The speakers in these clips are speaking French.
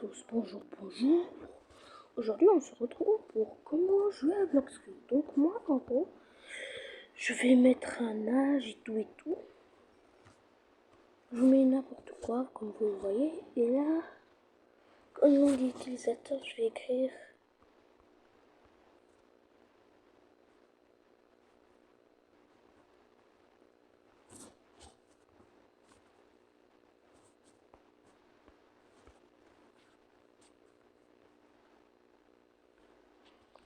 tous, bonjour, bonjour. Aujourd'hui, on se retrouve pour comment jouer à Blox Fruit. Donc moi, en gros, je vais mettre un âge et tout. Je mets n'importe quoi, comme vous le voyez. Et là, comme nom d'utilisateur, je vais écrire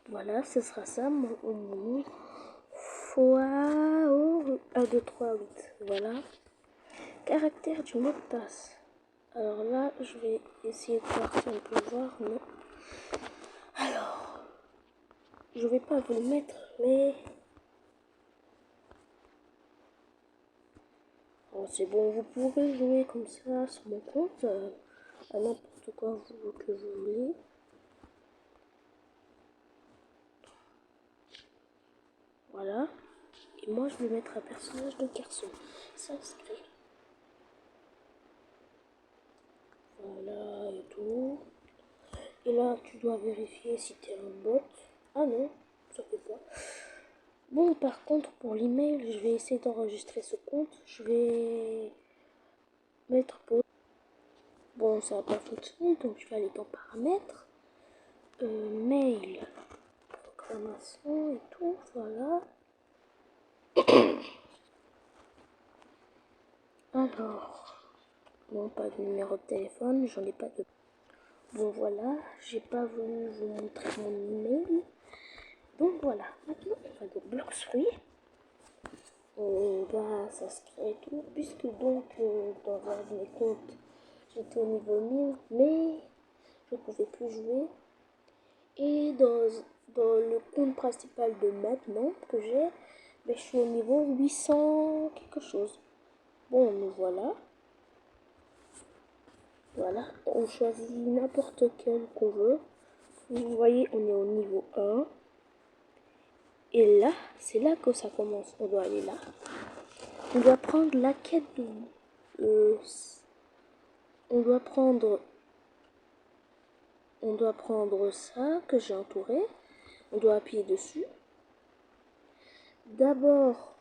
voilà, ce sera ça, mon fois 1, 2, 3, 8. Voilà. Caractère du mot de passe. Alors là, je vais essayer de voir si on peut voir. Non. Alors, je vais pas vous le mettre, mais bon, c'est bon, vous pourrez jouer comme ça sur mon compte à n'importe quoi que vous voulez. Voilà. Et moi, je vais mettre un personnage de garçon. S'inscrit. Voilà et tout. Et là, tu dois vérifier si tu es un bot. Ah non, ça fait pas. Bon, par contre, pour l'email, je vais essayer d'enregistrer ce compte. Je vais mettre pour... Bon, ça va pas fonctionner, donc je vais aller dans paramètres. Mail. Programmation et tout, voilà. Alors, non, pas de numéro de téléphone, j'en ai pas de... Bon, voilà, j'ai pas voulu vous montrer mon email. Donc voilà, maintenant on va dans Blox Fruit. On va s'inscrire et tout, puisque donc dans un de mes comptes, j'étais au niveau 1000, mais je ne pouvais plus jouer. Et dans le compte principal de maintenant que j'ai, ben, je suis au niveau 800 quelque chose. Bon, nous voilà. Voilà, on choisit n'importe quel qu'on veut. Vous voyez, on est au niveau 1. Et là, c'est là que ça commence. On doit aller là. On doit prendre la quête de... on doit prendre ça que j'ai entouré. On doit appuyer dessus. D'abord,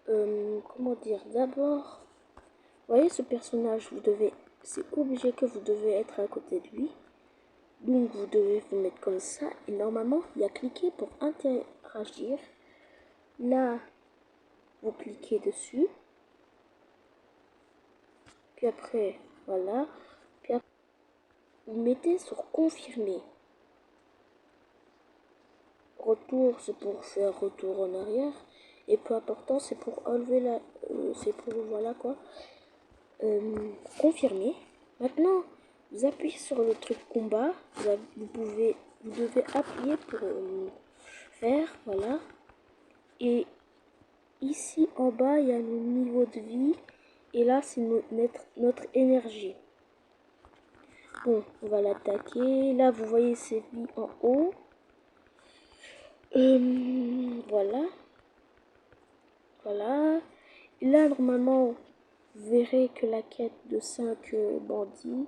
comment dire, d'abord, vous voyez ce personnage, c'est obligé que vous devez être à côté de lui. Donc vous devez vous mettre comme ça. Et normalement, il y a cliquer pour interagir. Là, vous cliquez dessus. Puis après, voilà. Puis après, vous mettez sur confirmer. Retour, c'est pour faire retour en arrière. Et peu important, c'est pour enlever la... c'est pour, voilà quoi. Confirmer. Maintenant, vous appuyez sur le truc combat. Vous devez appuyer pour faire, voilà. Et ici en bas, il y a le niveau de vie. Et là, c'est notre énergie. Bon, on va l'attaquer. Là, vous voyez ses vies en haut. Voilà. Voilà. Et là, normalement, vous verrez que la quête de 5 bandits,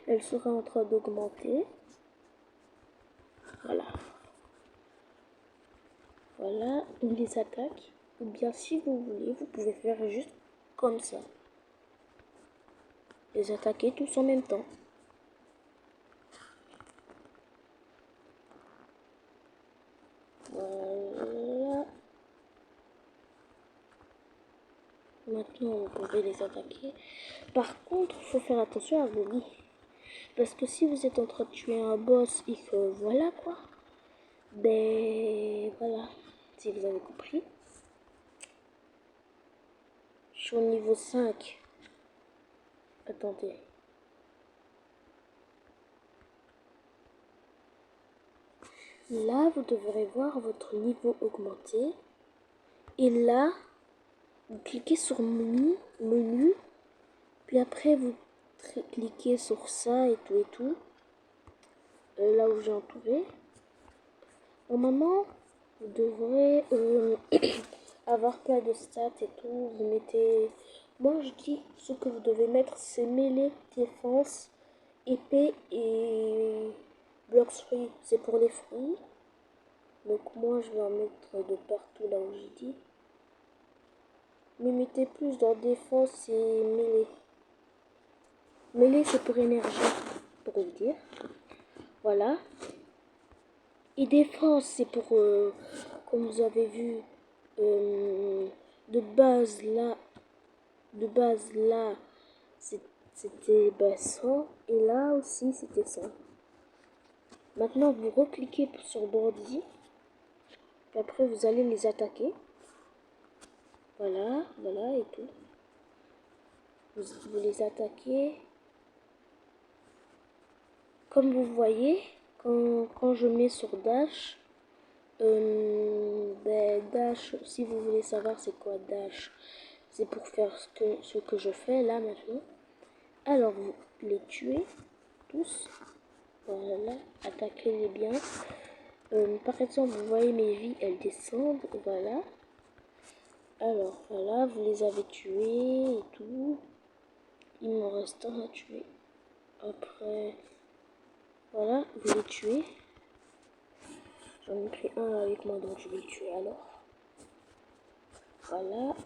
elle sera en train d'augmenter. Voilà. Voilà, on les attaque. Ou bien, si vous voulez, vous pouvez faire juste comme ça. Les attaquer tous en même temps. Voilà. Maintenant, vous pouvez les attaquer. Par contre, il faut faire attention à vos vies. Parce que si vous êtes en train de tuer un boss et que voilà quoi, ben voilà, si vous avez compris. Je suis au niveau 5. Attendez. Là, vous devrez voir votre niveau augmenter. Et là, vous cliquez sur menu. Puis après, vous cliquez sur ça et tout. Là où j'ai entouré. Normalement, vous devrez avoir plein de stats et tout. Vous mettez... Moi, je dis, ce que vous devez mettre, c'est mêlée, défense, épée et blocs fruits, c'est pour les fruits. Donc moi je vais en mettre de partout là où j'ai dit. Mais mettez plus dans défense et mêlée. Mêlée c'est pour énergie, pour vous dire. Voilà. Et défense c'est pour, comme vous avez vu, de base là, c'était 100 et là aussi c'était 100. Maintenant vous recliquez sur Bordy. Et après vous allez les attaquer. Voilà, voilà et tout. Vous les attaquez. Comme vous voyez, quand je mets sur Dash, Dash, si vous voulez savoir c'est quoi Dash, c'est pour faire ce que je fais là maintenant. Alors vous les tuez tous. Voilà, attaquez-les bien. Par exemple, vous voyez mes vies, elles descendent. Voilà. Alors voilà, vous les avez tués et tout. Il me reste un à tuer. Après, voilà, vous les tuez. J'en ai pris un avec moi, donc je vais le tuer alors. Voilà,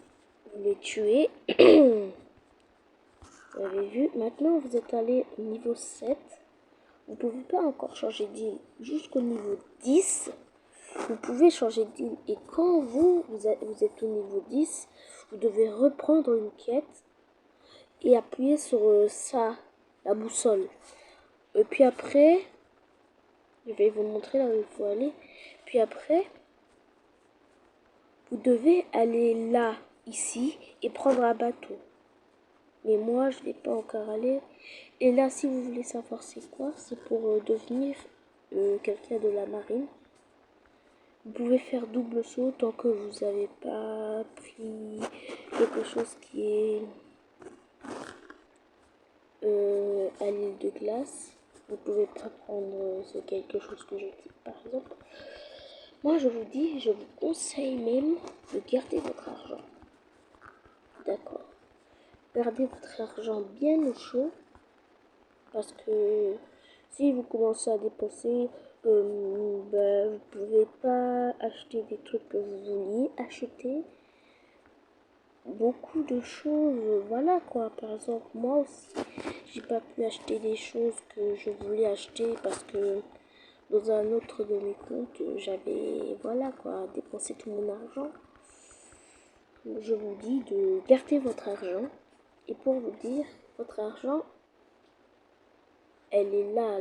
vous les tuez. Vous avez vu, maintenant vous êtes allé au niveau 7. Vous ne pouvez pas encore changer d'île jusqu'au niveau 10. Vous pouvez changer d'île et quand vous êtes au niveau 10, vous devez reprendre une quête et appuyer sur ça, la boussole. Et puis après, je vais vous montrer là où il faut aller. Puis après, vous devez aller là, ici, et prendre un bateau. Mais moi, je ne vais pas encore aller. Et là, si vous voulez savoir c'est quoi, c'est pour devenir quelqu'un de la marine. Vous pouvez faire double saut tant que vous n'avez pas pris quelque chose qui est à l'île de glace. Vous pouvez pas prendre quelque chose que je dis par exemple. Moi je vous dis, je vous conseille même de garder votre argent. D'accord. Gardez votre argent bien au chaud. Parce que si vous commencez à dépenser, vous pouvez pas acheter des trucs que vous vouliez acheter. Beaucoup de choses, voilà quoi. Par exemple, moi aussi, j'ai pas pu acheter des choses que je voulais acheter parce que dans un autre de mes comptes, j'avais, voilà quoi, dépensé tout mon argent. Je vous dis de garder votre argent. Et pour vous dire, votre argent, elle est là,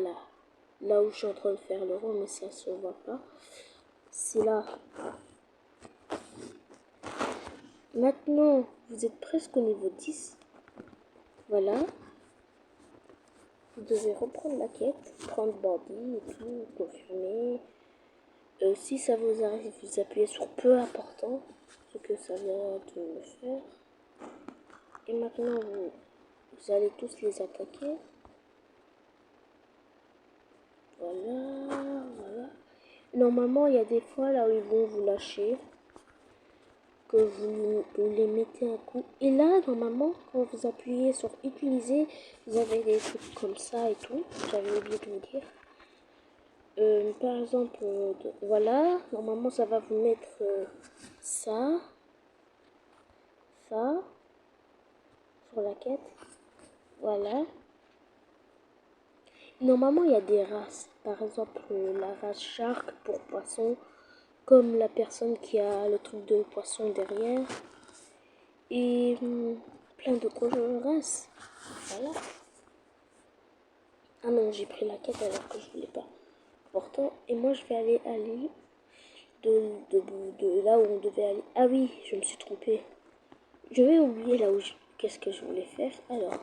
là où je suis en train de faire le rond, mais ça se voit pas. C'est là. Maintenant, vous êtes presque au niveau 10. Voilà. Vous devez reprendre la quête, prendre Bordy et tout, confirmer. Si ça vous arrive, vous appuyez sur peu important, ce que ça vient de me faire. Et maintenant, vous allez tous les attaquer. Voilà, voilà. Normalement, il y a des fois là où ils vont vous lâcher, que vous les mettez un coup. Et là, normalement, quand vous appuyez sur utiliser, vous avez des trucs comme ça et tout. J'avais oublié de vous dire. Par exemple, voilà, normalement ça va vous mettre ça, sur la quête. Voilà. Normalement, il y a des races. Par exemple, la race shark pour poisson, comme la personne qui a le truc de poisson derrière. Et plein d'autres races. Voilà. Ah non, j'ai pris la quête alors que je voulais pas. Pourtant, et moi je vais aller à l'île de là où on devait aller. Ah oui, je me suis trompée. Je vais oublier là où qu'est-ce que je voulais faire. Alors,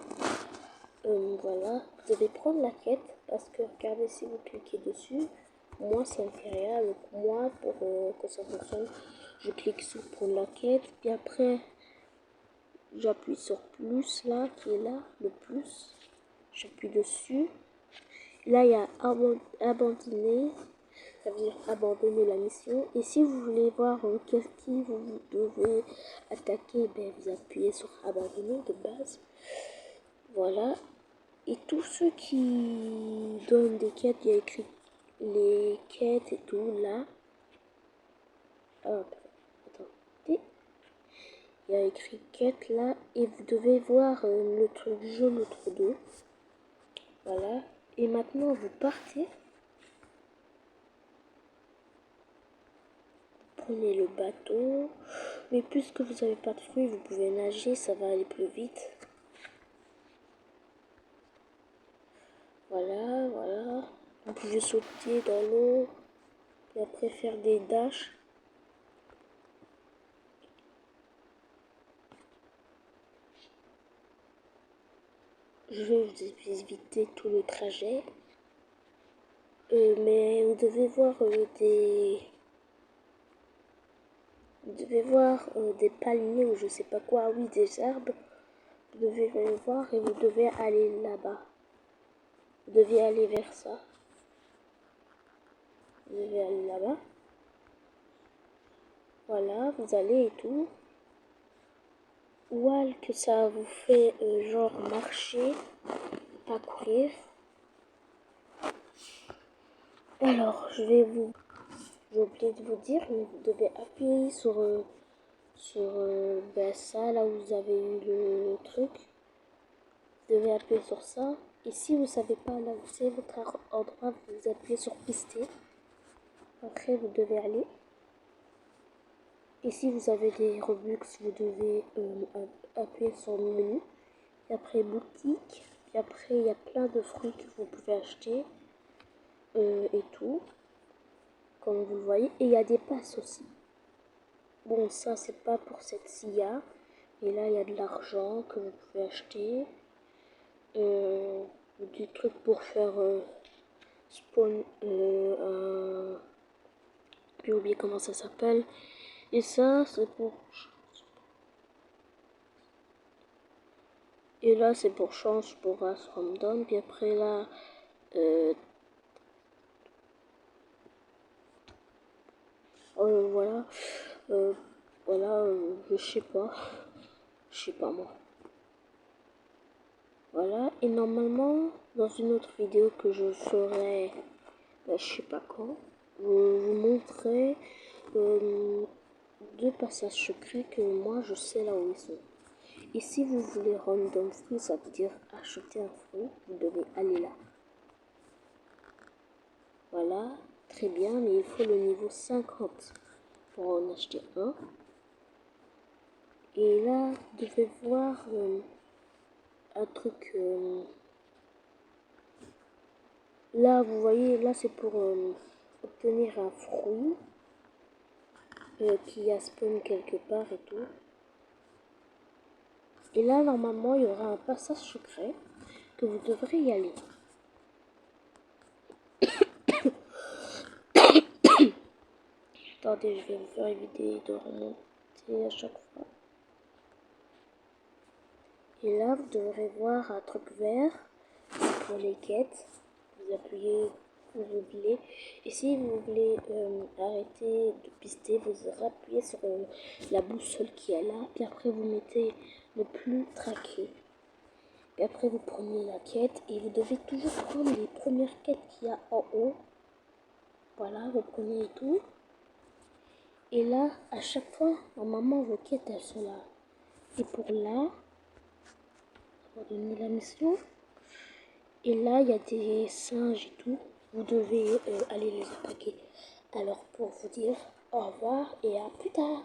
voilà, vous devez prendre la quête parce que regardez si vous cliquez dessus, moi ça me fait rien. Donc moi, pour que ça fonctionne, je clique sur prendre la quête. Puis après, j'appuie sur plus là, qui est là, le plus. J'appuie dessus. Là, il y a abandonner. Ça veut dire abandonner la mission. Et si vous voulez voir qui vous devez attaquer, ben, vous appuyez sur abandonner de base. Voilà. Et tous ceux qui donnent des quêtes, il y a écrit les quêtes et tout là. Hop, attendez. Il y a écrit quête là et vous devez voir le truc jaune autour d'eux. Voilà. Et maintenant vous partez. Prenez le bateau. Mais puisque vous n'avez pas de fruits, vous pouvez nager, ça va aller plus vite. Voilà, voilà. Vous pouvez sauter dans l'eau et après faire des dashs. Je vais vous éviter tout le trajet. Mais vous devez voir des palmiers ou je sais pas quoi, oui, des arbres. Vous devez les voir et vous devez aller là-bas. Vous devez aller vers ça. Vous devez aller là-bas. Voilà, vous allez et tout. Ou que ça vous fait genre marcher, pas courir. Alors, j'ai oublié de vous dire, mais vous devez appuyer sur ça, là où vous avez eu le truc. Vous devez appuyer sur ça. Et si vous savez pas là où c'est votre endroit, vous appuyez sur pister. Après, vous devez aller. Et si vous avez des Robux, vous devez appuyer sur le menu. Et après, boutique. Et après, il y a plein de fruits que vous pouvez acheter. Et tout. Comme vous le voyez. Et il y a des passes aussi. Bon, ça, c'est pas pour cette SIA. Et là, il y a de l'argent que vous pouvez acheter. Des trucs pour faire spawn j'ai oublié comment ça s'appelle. Et ça, c'est pour... Et là, c'est pour chance, pour race random. Puis après, là... voilà. Voilà, je sais pas. Je sais pas, moi. Voilà. Et normalement, dans une autre vidéo que je ferai... je sais pas quand, vous montrer deux passages secrets que moi, je sais là où ils sont. Et si vous voulez random fruit, ça veut dire acheter un fruit, vous devez aller là. Voilà, très bien, mais il faut le niveau 50 pour en acheter un. Et là, vous devez voir un truc. Là, vous voyez, là c'est pour obtenir un fruit qui a spawn quelque part et tout. Et là, normalement, il y aura un passage secret que vous devrez y aller. Attendez, je vais vous faire éviter de remonter à chaque fois. Et là, vous devrez voir un truc vert pour les quêtes. Vous appuyez, vous voulez. Et si vous voulez arrêter de pister, vous appuyez sur la boussole qui est là. Puis après, vous mettez ne plus traquer. Puis après, vous prenez la quête. Et vous devez toujours prendre les premières quêtes qu'il y a en haut. Voilà, vous prenez tout. Et là, à chaque fois, normalement, vos quêtes, elles sont là. Et pour là, on va donner la mission. Et là, il y a des singes et tout. Vous devez aller les attaquer. Alors, pour vous dire au revoir et à plus tard.